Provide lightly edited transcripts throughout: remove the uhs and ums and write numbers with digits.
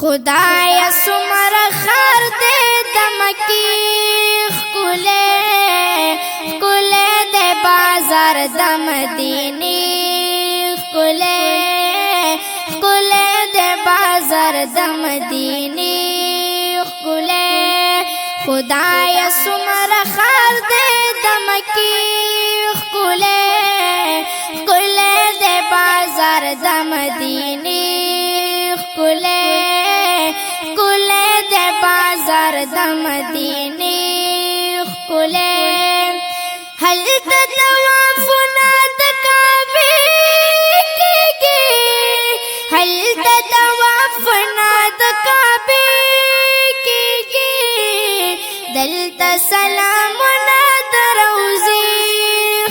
خدایا سمر خار دے دمکی خکولے خکولے دے بازار دمدینی خکولے خکولے دے بازار دمدینی خکولے خدایا سمر خار دے دمکی خکولے خکولے دے بازار دمدینی خکولے بازار دمدینی خکولے حلت توافنا دکابی کیگی حلت توافنا دکابی کیگی دلت سلامنا دروزی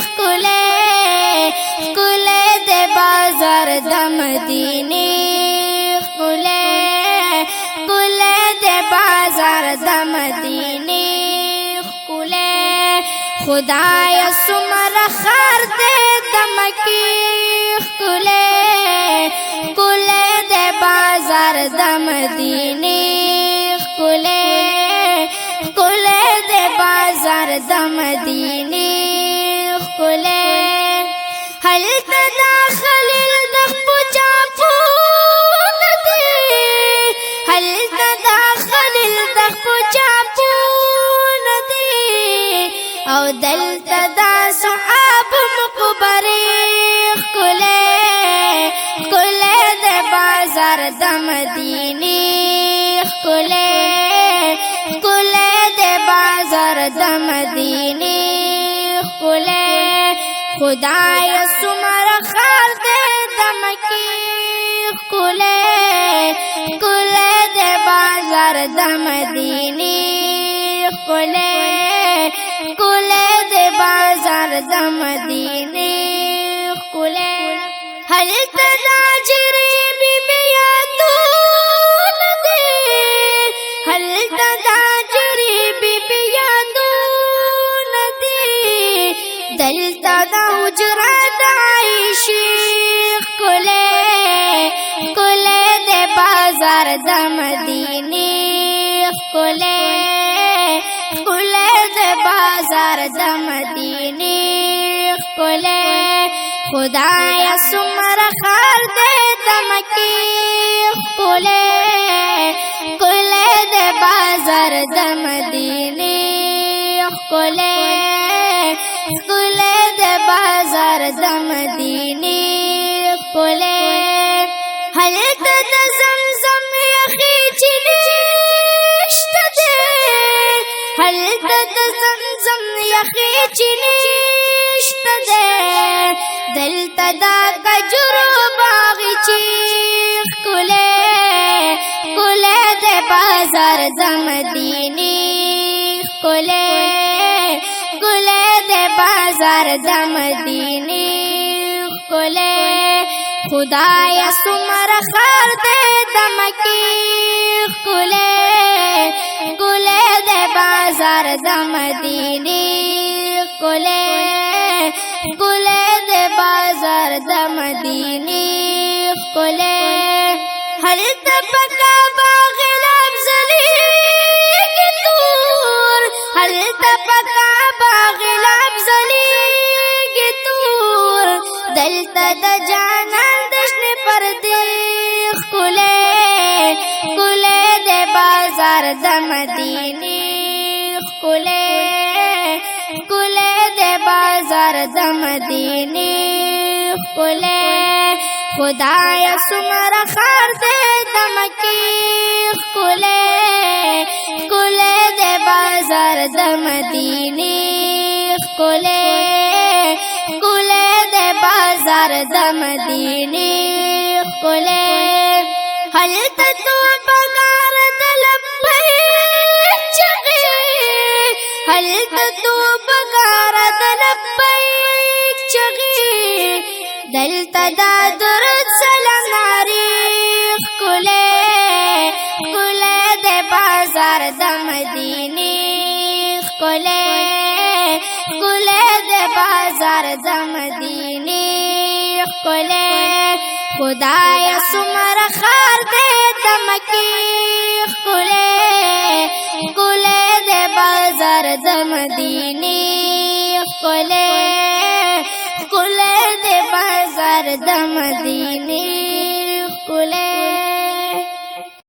خکولے خکولے دے بازار دمدینی خکولے بازار دمدینی خکولے خدایا سمر خار دے دمکی خکولے خکولے دے بازار دمدینی خکولے خکولے دے بازار دمدینی خکولے حلت داخل الدخ پچاپو ندی حلت او دلت دا صحاب مقبری خکولے خکولے دے بازار دمدینی خکولے خکولے دے بازار دمدینی خکولے خدایا سمر خار دے دمکی خکولے خکولے دے بازار دمدینی خکولے خکولے دے بازار دمدینی خکولے حلت داجری بی بیادون دے حلت داجری بی بیادون دے دلتا دا حجرات عائشی خکولے خکولے دے بازار دمدینی خکولے خکولے دے بازار دمدینی خکولے خدایا سمر خار دے دمکی خکولے خکولے دے بازار دمدینی خکولے خکولے دے بازار دمدینی خکولے حلت دا زمزم یخی چنیشت دے حلت دا زمزم یخی چنیشت دے دلت دا کجرو باغی چیخ خکولے خکولے دے بازار دمدینی خکولے خکولے دے بازار دمدینی خکولے خدایا سمر خار دے دمکی خکولے خکولے دے بازار دمدینی خکولے خکولے دے بازار دمدینی خکولے حلت پکا باغلاب زلیگی تور حلت پکا باغلاب زلیگی تور دلت دا جانان دشن پردی خکولے خکولے دے بازار دمدینی خکولے خکولے دے بازار دمدینی خکولے خدایا سمر خار دے دمکی خکولے خکولے دے بازار دمدینی خکولے خکولے دے بازار دمدینی خکولے حلت تو بغار دلبیک چغی حلت تو بغار دلبیک چغی دلت دا درد سلام ناری خکولے خکولے دے بازار دمدینی خکولے خکولے دے بازار دمدینی خکولے خدای سمر خار دے دمکی خکولے خکولے دے بازار دمدینی خکولے خکولے دے بازار دمدینی خکولے